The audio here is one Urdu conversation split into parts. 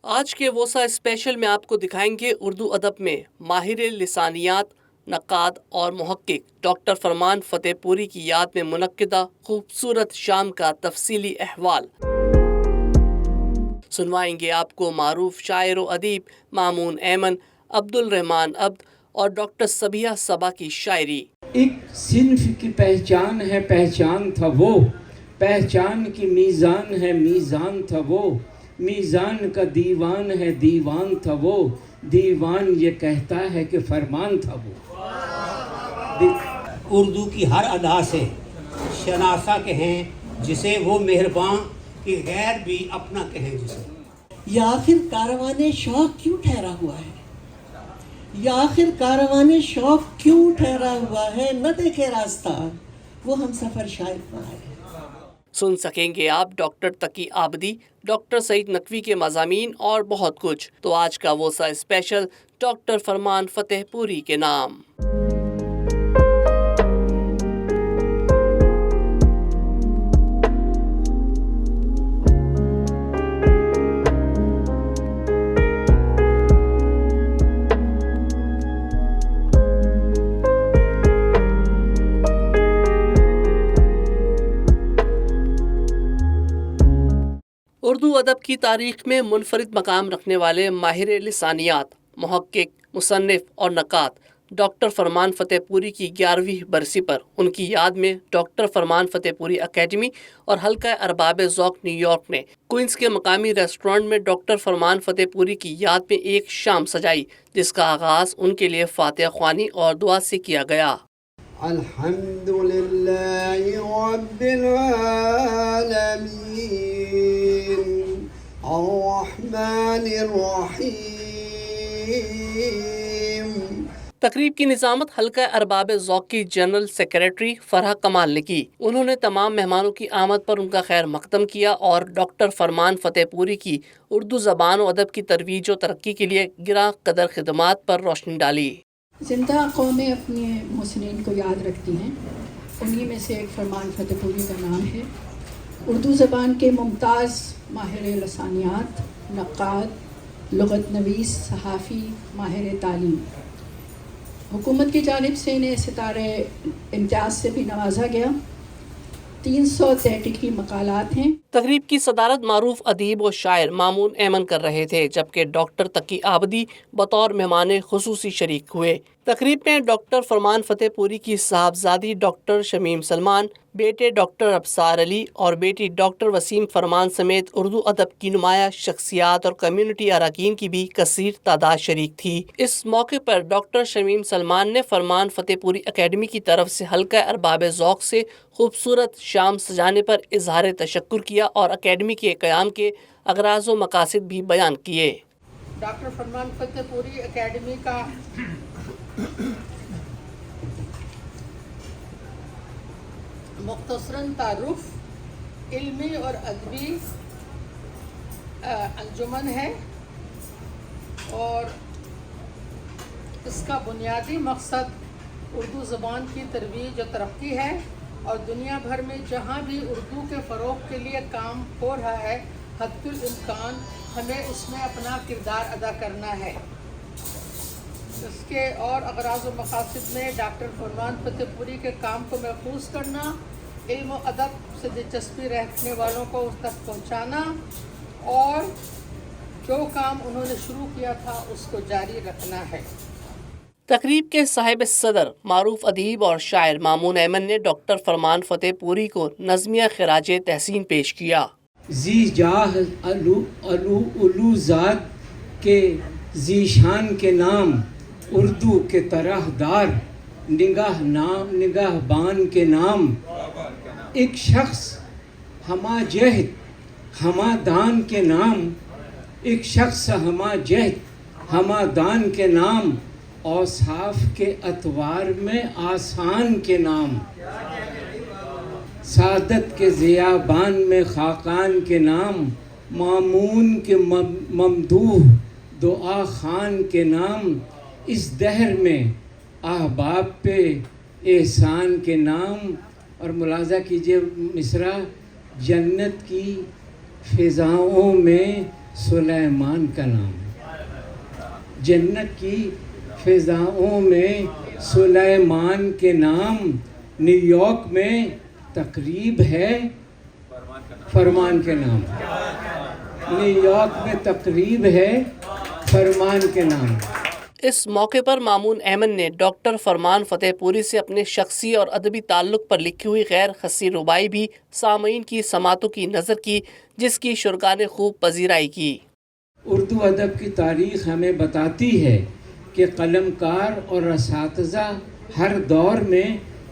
آج کے ووسا اسپیشل میں آپ کو دکھائیں گے اردو ادب میں ماہر لسانیات، نقاد اور محقق ڈاکٹر فرمان فتح پوری کی یاد میں منعقدہ خوبصورت شام کا تفصیلی احوال۔ سنوائیں گے آپ کو معروف شاعر و ادیب مامون ایمن، عبد الرحمان عبد اور ڈاکٹر صبیحہ صبا کی شاعری۔ ایک صنف کی پہچان ہے، پہچان تھا وہ، پہچان کی میزان ہے، میزان تھا وہ، میزان کا دیوان ہے، دیوان تھا وہ، دیوان یہ کہتا ہے کہ فرمان تھا وہ۔ اردو کی ہر ادا سے شناسا کہیں جسے، وہ مہرباں کہ غیر بھی اپنا کہیں جسے۔ یا آخر کاروان شوق کیوں ٹھہرا ہوا ہے، یا آخر کاروان شوق کیوں ٹھہرا ہوا ہے، نہ دیکھے راستہ وہ ہم سفر شاید نہ آئے۔ سن سکیں گے آپ ڈاکٹر تقی آبدی، ڈاکٹر سعید نقوی کے مضامین اور بہت کچھ۔ تو آج کا ووسا اسپیشل ڈاکٹر فرمان فتح پوری کے نام۔ اردو ادب کی تاریخ میں منفرد مقام رکھنے والے ماہر لسانیات، محقق، مصنف اور نقاد ڈاکٹر فرمان فتح پوری کی 11ویں برسی پر ان کی یاد میں ڈاکٹر فرمان فتح پوری اکیڈمی اور حلقہ ارباب ذوق نیو یارک نے کوئنز کے مقامی ریسٹورانٹ میں ڈاکٹر فرمان فتح پوری کی یاد میں ایک شام سجائی، جس کا آغاز ان کے لیے فاتحہ خوانی اور دعا سے کیا گیا۔ الحمد للہ رب العالمین الرحمن الرحیم۔ تقریب کی نظامت حلقہ ارباب ذوق کی جنرل سیکریٹری فرحہ کمال نے کی۔ انہوں نے تمام مہمانوں کی آمد پر ان کا خیر مقدم کیا اور ڈاکٹر فرمان فتح پوری کی اردو زبان و ادب کی ترویج و ترقی کے لیے گراں قدر خدمات پر روشنی ڈالی۔ زندہ قومیں اپنے محسنین کو یاد رکھتی ہیں، انہی میں سے ایک فرمان فتح پوری کا نام ہے۔ اردو زبان کے ممتاز ماہر لسانیات، نقاد، لغت نویس، صحافی، ماہر تعلیم۔ حکومت کی جانب سے انہیں ستارے امتیاز سے بھی نوازا گیا۔ 300 تحقیقی مقالات ہیں۔ تقریب کی صدارت معروف ادیب و شاعر مامون ایمن کر رہے تھے، جبکہ ڈاکٹر تقی آبدی بطور مہمان خصوصی شریک ہوئے۔ تقریب میں ڈاکٹر فرمان فتح پوری کی صاحبزادی ڈاکٹر شمیم سلمان، بیٹے ڈاکٹر ابصار علی اور بیٹی ڈاکٹر وسیم فرمان سمیت اردو ادب کی نمایاں شخصیات اور کمیونٹی اراکین کی بھی کثیر تعداد شریک تھی۔ اس موقع پر ڈاکٹر شمیم سلمان نے فرمان فتح پوری اکیڈمی کی طرف سے حلقہ ارباب ذوق سے خوبصورت شام سجانے پر اظہار تشکر کیا اور اکیڈمی کے قیام کے اغراض و مقاصد بھی بیان کیے۔ ڈاکٹر فرمان فتح پوری اکیڈمی کا مختصراً تعارف علمی اور ادبی انجمن ہے، اور اس کا بنیادی مقصد اردو زبان کی ترویج و ترقی ہے، اور دنیا بھر میں جہاں بھی اردو کے فروغ کے لیے کام ہو رہا ہے، حد الامکان ہمیں اس میں اپنا کردار ادا کرنا ہے۔ اس کے اور اغراض و مقاصد میں ڈاکٹر فرمان فتح پوری کے کام کو محفوظ کرنا، علم و ادب سے دلچسپی رکھنے والوں کو اس تک پہنچانا، اور جو کام انہوں نے شروع کیا تھا اس کو جاری رکھنا ہے۔ تقریب کے صاحب صدر معروف ادیب اور شاعر مامون ایمن نے ڈاکٹر فرمان فتح پوری کو نظمیہ خراج تحسین پیش کیا۔ ذی جاہ علو ذات کے ذیشان کے نام، اردو کے طرح دار نگاہ بان کے نام، ایک شخص ہما جہد ہما دان کے نام، ایک شخص ہما جہد ہما دان کے نام، اوصاف کے اتوار میں آسان کے نام، سعادت کے ضیابان میں خاقان کے نام، مامون کے ممدوح دعا خان کے نام، اس دہر میں احباب پہ احسان کے نام۔ اور ملاحظہ کیجئے مصرع، جنت کی فضاؤں میں سلیمان کا نام. جنت کی فضاؤں میں سلیمان کے نام. نیو یارک میں تقریب ہے فرمان کے نام. نیو یارک میں تقریب ہے فرمان کے نام. اس موقع پر مامون ایمن نے ڈاکٹر فرمان فتح پوری سے اپنے شخصی اور ادبی تعلق پر لکھی ہوئی غیر خصی ربائی بھی سامعین کی سماعتوں کی نظر کی، جس کی شرکاء نے خوب پذیرائی کی. اردو ادب کی تاریخ ہمیں بتاتی ہے کہ قلم کار اور اساتذہ ہر دور میں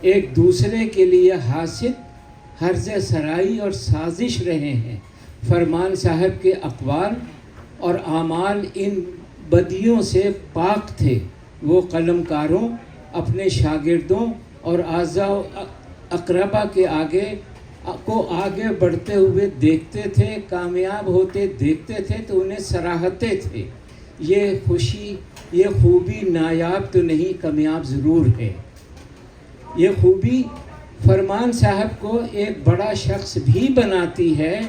ایک دوسرے کے لیے حاسد، حرز سرائی اور سازش رہے ہیں. فرمان صاحب کے اقوال اور اعمال ان بدیوں سے پاک تھے. وہ قلم کاروں، اپنے شاگردوں اور اعزاء و اقربا کے آگے بڑھتے ہوئے دیکھتے تھے، کامیاب ہوتے دیکھتے تھے تو انہیں سراہتے تھے. یہ خوبی نایاب تو نہیں، کامیاب ضرور ہے. یہ خوبی فرمان صاحب کو ایک بڑا شخص بھی بناتی ہے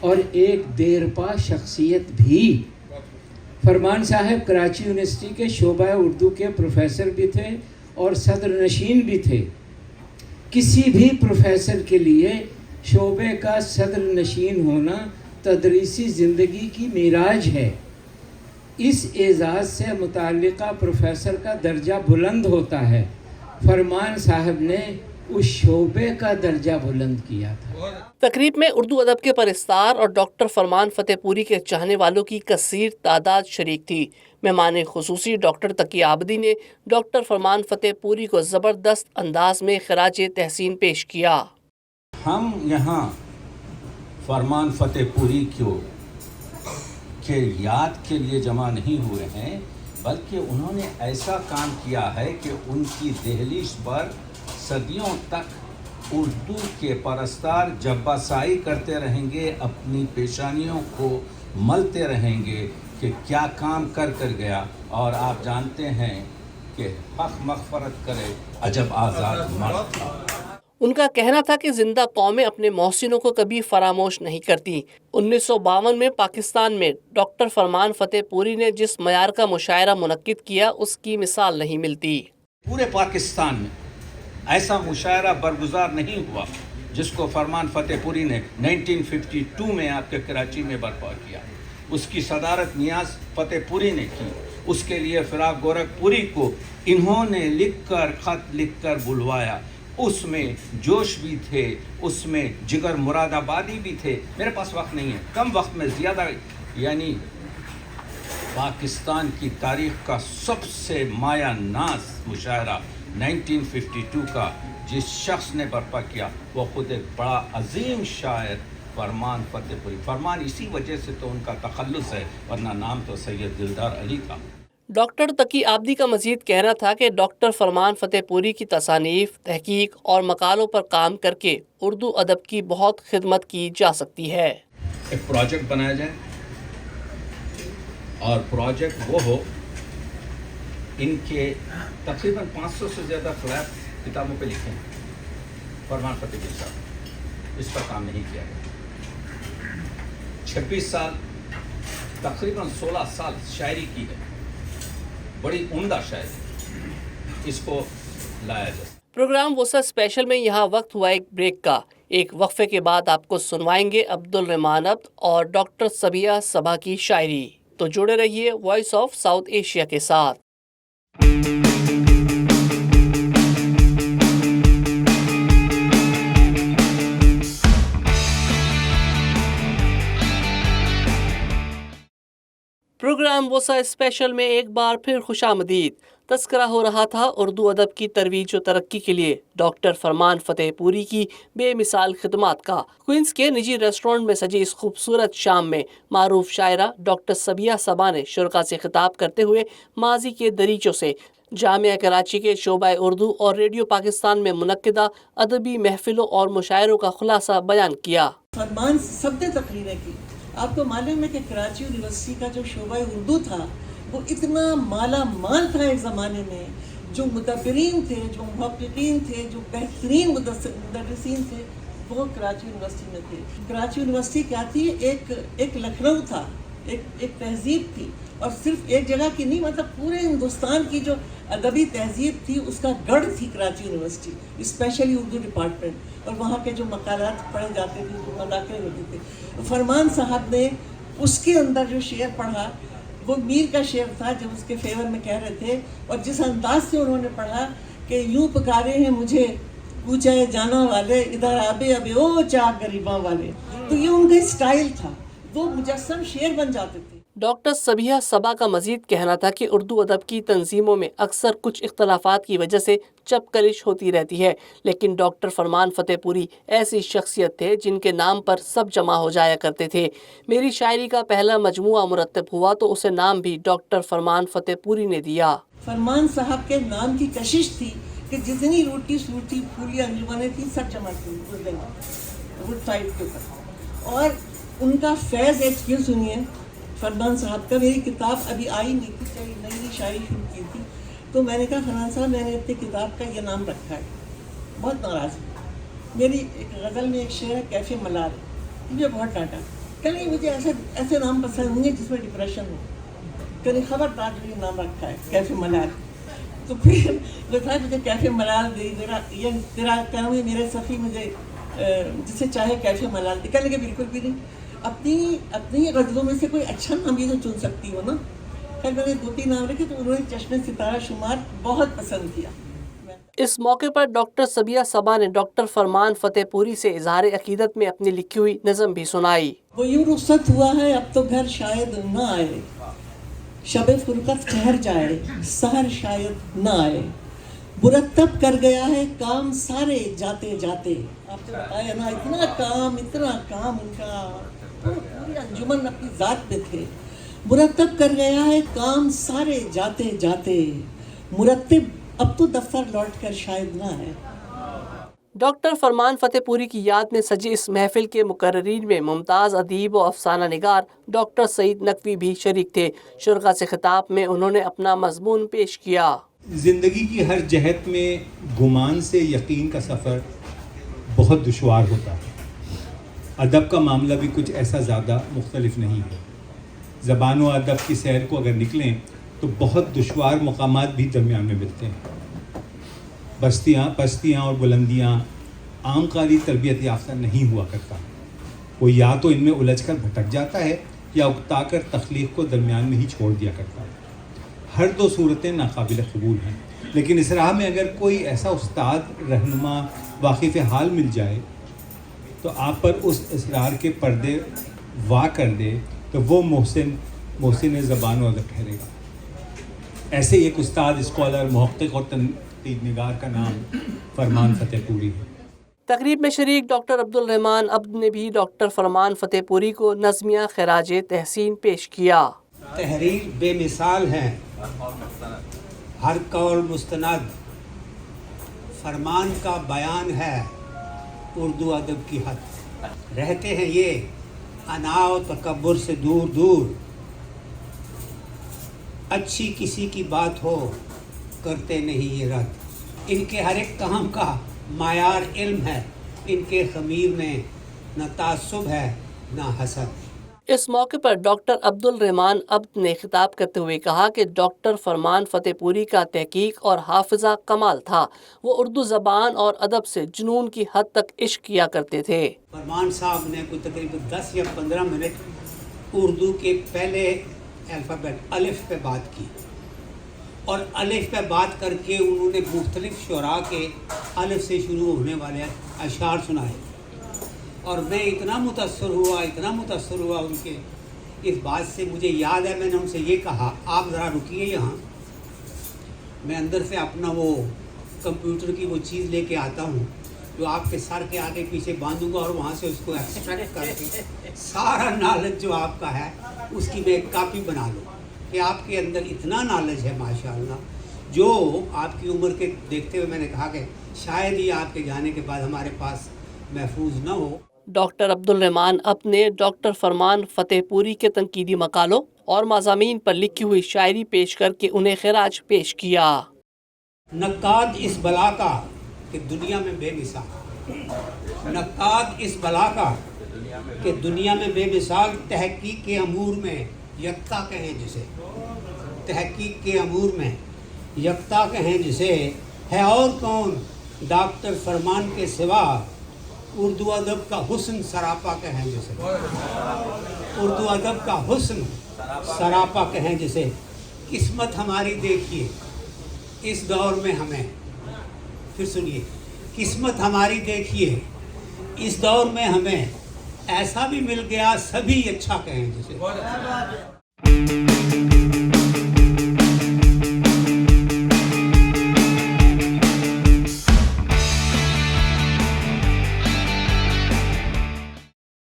اور ایک دیرپا شخصیت بھی. فرمان صاحب کراچی یونیورسٹی کے شعبہ اردو کے پروفیسر بھی تھے اور صدر نشین بھی تھے. کسی بھی پروفیسر کے لیے شعبے کا صدر نشین ہونا تدریسی زندگی کی معراج ہے. اس اعزاز سے متعلقہ پروفیسر کا درجہ بلند ہوتا ہے. فرمان صاحب نے اس شعبے کا درجہ بلند کیا تھا. تقریب میں اردو ادب کے پرستار اور ڈاکٹر فرمان فتح پوری کے چاہنے والوں کی کثیر تعداد شریک تھی. مہمان خصوصی ڈاکٹر تقی عابدی نے ڈاکٹر فرمان فتح پوری کو زبردست انداز میں خراج تحسین پیش کیا. ہم یہاں فرمان فتح پوری کے یاد کے لیے جمع نہیں ہوئے ہیں، بلکہ انہوں نے ایسا کام کیا ہے کہ ان کی دہلیز پر صدیوں تک اردو کے پرستار جبہ سائی کرتے رہیں گے، اپنی پیشانیوں کو ملتے رہیں گے کہ کیا کام کر گیا. اور آپ جانتے ہیں کہ حق مغفرت کرے عجب آزاد مرد تھا. ان کا کہنا تھا کہ زندہ قومیں اپنے محسنوں کو کبھی فراموش نہیں کرتی. 1952 میں پاکستان میں ڈاکٹر فرمان فتح پوری نے جس معیار کا مشاعرہ منعقد کیا اس کی مثال نہیں ملتی. پورے پاکستان میں ایسا مشاعرہ برگزار نہیں ہوا جس کو فرمان فتح پوری نے 1952 میں آپ کے کراچی میں برپا کیا. اس کی صدارت نیاز فتح پوری نے کی. اس کے لیے فراق گورکھ پوری کو انہوں نے خط لکھ کر بلوایا. اس میں جوش بھی تھے، اس میں جگر مراد آبادی بھی تھے. میرے پاس وقت نہیں ہے، کم وقت میں زیادہ، یعنی پاکستان کی تاریخ کا سب سے مایہ ناز مشاعرہ 1952 کا جس شخص نے برپا کیا وہ خود ایک بڑا عظیم شاعر فرمان فتح پوری. فرمان اسی وجہ سے تو ان کا تخلص ہے، ورنہ نام تو سید دلدار علی تھا. ڈاکٹر تقی عابدی کا مزید کہنا تھا کہ ڈاکٹر فرمان فتح پوری کی تصانیف، تحقیق اور مقالوں پر کام کر کے اردو ادب کی بہت خدمت کی جا سکتی ہے. ایک پروجیکٹ بنایا جائے اور پروجیکٹ وہ ہو، ان کے تقریباً 500 سے زیادہ خلاف کتابوں پہ لکھے ہیں فرمان فتح پوری صاحب. اس پر کام نہیں کیا گیا. 26 سال تقریباً 16 سال شاعری کی ہے، بڑی عمدہ شاعری، اس کو لایا جائے. پروگرام وسعت اسپیشل میں یہاں وقت ہوا ایک بریک کا. ایک وقفے کے بعد آپ کو سنوائیں گے عبدالرحمان عبد اور ڈاکٹر صبیہ صبا کی شاعری. تو جڑے رہیے وائس آف ساؤتھ ایشیا کے ساتھ. پروگرام وسعت اسپیشل میں ایک بار پھر خوش آمدید. تذکرہ ہو رہا تھا اردو ادب کی ترویج و ترقی کے لیے ڈاکٹر فرمان فتح پوری کی بے مثال خدمات کا. کوئنز کے نجی ریسٹورنٹ میں سجی اس خوبصورت شام میں معروف شاعرہ ڈاکٹر صبیہ صبا نے شرکاء سے خطاب کرتے ہوئے ماضی کے دریچوں سے جامعہ کراچی کے شعبہ اردو اور ریڈیو پاکستان میں منعقدہ ادبی محفلوں اور مشاعروں کا خلاصہ بیان کیا. فرمان سب نے تقریریں کی. آپ کو معلوم ہے کہ کراچی یونیورسٹی کا جو شعبہ اردو تھا وہ اتنا مالا مال تھا ایک زمانے میں. جو مدبرین تھے، جو محققین تھے، جو بہترین مدرسین تھے وہ کراچی یونیورسٹی میں تھے. کراچی یونیورسٹی کیا تھی؟ ایک لکھنؤ تھا. ایک تہذیب تھی، اور صرف ایک جگہ کی نہیں، مطلب پورے ہندوستان کی جو ادبی تہذیب تھی اس کا گڑھ تھی Karachi university, specially Urdu department, اور وہاں کے جو مقالات پڑھے جاتے تھے، جو مذاکرے ہوتے تھے۔ فرمان صاحب نے اس کے اندر جو شعر پڑھا وہ میر کا شعر تھا جو اس کے فیور میں کہہ رہے تھے، اور جس انداز سے انہوں نے پڑھا کہ یوں پکارے ہیں مجھے کوچے جانا والے، ادھر آبے ابے او چاک غریباں والے، تو یہ ان کا اسٹائل تھا، وہ مجسم شعر بن جاتے تھے۔ ڈاکٹر صبیحہ صبا کا مزید کہنا تھا کہ اردو ادب کی تنظیموں میں اکثر کچھ اختلافات کی وجہ سے چپکلش ہوتی رہتی ہے، لیکن ڈاکٹر فرمان فتح پوری ایسی شخصیت تھے جن کے نام پر سب جمع ہو جایا کرتے تھے۔ میری شاعری کا پہلا مجموعہ مرتب ہوا تو اسے نام بھی ڈاکٹر فرمان فتح پوری نے دیا۔ فرمان صاحب کے نام کی کشش تھی کہ جتنی روٹی سوٹی پھولی انجمنیں تھیں سب جمع تھیں وڈ سائڈ کے اوپر، اور ان کا فیض ایکسپیرینس سنیے فرمان صاحب کا۔ میری کتاب ابھی آئی نہیں تھی، کئی نئی شاعری شروع کی تھی، تو میں نے کہا فرمان صاحب میں نے اپنی کتاب کا یہ نام رکھا ہے، بہت ناراض ہوں۔ میری ایک غزل میں ایک شعر ہے کیفے ملال، مجھے بہت ڈانٹا کہ نہیں مجھے ایسے نام پسند نہیں ہے جس میں ڈپریشن ہو، کہ نہیں خبردار جو یہ نام رکھا ہے کیفے ملال۔ تو پھر وہ تھا مجھے کیفے ملال دے، یہ تیرا کام ہے میرے صفی، مجھے جسے چاہے کیفے ملال دے۔ کہنے لگے بالکل بھی نہیں، اپنی غزلوں میں سے کوئی اچھا نام بھی تو چن سکتی ہو نا۔ خیر میں نے 2-3 نام رکھے تو انہوں نے چشم ستارہ شمار بہت پسند کیا۔ اس موقع پر ڈاکٹر صبیحہ صبا نے ڈاکٹر فرمان فتح پوری سے اظہار عقیدت میں اپنی لکھی ہوئی نظم بھی سنائی۔ وہ یوں رخصت ہوا ہے اب تو گھر شاید نہ آئے، شب فرقت ٹھہر جائے سحر شاید نہ آئے، مرتب کر گیا ہے کام سارے جاتے جاتے۔ آپ نے بتایا نا اتنا کام ان کا، پوری انجمن اپنی ذات پہ تھے۔ مرتب کر گیا ہے کام سارے جاتے جاتے، مرتب اب تو دفتر لوٹ کر شاید نہ ہے۔ ڈاکٹر فرمان فتح پوری کی یاد میں سجی اس محفل کے مقررین میں ممتاز ادیب و افسانہ نگار ڈاکٹر سعید نقوی بھی شریک تھے۔ شرکاء سے خطاب میں انہوں نے اپنا مضمون پیش کیا۔ زندگی کی ہر جہت میں گمان سے یقین کا سفر بہت دشوار ہوتا ہے۔ ادب کا معاملہ بھی کچھ ایسا زیادہ مختلف نہیں ہے۔ زبان و ادب کی سیر کو اگر نکلیں تو بہت دشوار مقامات بھی درمیان میں ملتے ہیں۔ پستیاں اور بلندیاں عام قاری تربیت یافتہ نہیں ہوا کرتا، وہ یا تو ان میں الجھ کر بھٹک جاتا ہے یا اکتا کر تخلیق کو درمیان میں ہی چھوڑ دیا کرتا ہے۔ ہر دو صورتیں ناقابل قبول ہیں، لیکن اس راہ میں اگر کوئی ایسا استاد رہنما واقف حال مل جائے تو آپ پر اس اسرار کے پردے وا کر دے تو وہ محسن زبان و ادب ٹھہرے گا۔ ایسے ایک استاد، اسکالر، محقق اور تنقید نگار کا نام فرمان فتح پوری ہے۔ تقریب میں شریک ڈاکٹر عبدالرحمان عبد نے بھی ڈاکٹر فرمان فتح پوری کو نظمیہ خراج تحسین پیش کیا۔ تحریر بے مثال ہے، ہر قول مستند، فرمان کا بیان ہے اردو ادب کی حد۔ رہتے ہیں یہ انا و تکبر سے دور دور، اچھی کسی کی بات ہو کرتے نہیں یہ رد۔ ان کے ہر ایک کام کا معیار علم ہے، ان کے خمیر میں نہ تعصب ہے نہ حسد۔ اس موقع پر ڈاکٹر عبدالرحمان عبد نے خطاب کرتے ہوئے کہا کہ ڈاکٹر فرمان فتح پوری کا تحقیق اور حافظہ کمال تھا، وہ اردو زبان اور ادب سے جنون کی حد تک عشق کیا کرتے تھے۔ فرمان صاحب نے کوئی تقریباً 10 یا 15 منٹ اردو کے پہلے الفابیٹ الف پہ بات کی، اور الف پہ بات کر کے انہوں نے مختلف شعراء کے الف سے شروع ہونے والے اشعار سنائے، اور میں اتنا متاثر ہوا ان کے اس بات سے۔ مجھے یاد ہے میں نے ان سے یہ کہا آپ ذرا رکیے یہاں، میں اندر سے اپنا وہ کمپیوٹر کی وہ چیز لے کے آتا ہوں جو آپ کے سر کے آگے پیچھے باندھوں گا، اور وہاں سے اس کو ایکسٹریکٹ کر کے سارا نالج جو آپ کا ہے اس کی میں ایک کاپی بنا لوں، کہ آپ کے اندر اتنا نالج ہے ماشاءاللہ، جو آپ کی عمر کے دیکھتے ہوئے میں نے کہا کہ شاید ہی آپ کے جانے کے بعد ہمارے پاس محفوظ نہ ہو۔ ڈاکٹر عبدالرحمان عبد نے ڈاکٹر فرمان فتح پوری کے تنقیدی مقالوں اور مضامین پر لکھی ہوئی شاعری پیش کر کے انہیں خراج پیش کیا۔ نقاد اس بلا کا کہ دنیا میں بے مثال، نقاد اس بلا کا کہ دنیا میں بے مثال تحقیق کے امور میں یکتا کہیں جسے، تحقیق کے امور میں یکتا کہیں جسے، ہے اور کون ڈاکٹر فرمان کے سوا، اردو ادب کا حسن سراپا کہیں جسے، اردو ادب کا حسن سراپا کہیں جسے۔ قسمت ہماری دیکھیے اس دور میں ہمیں، پھر سنیے، قسمت ہماری دیکھیے اس دور میں ہمیں، ایسا بھی مل گیا سبھی اچھا کہیں جسے۔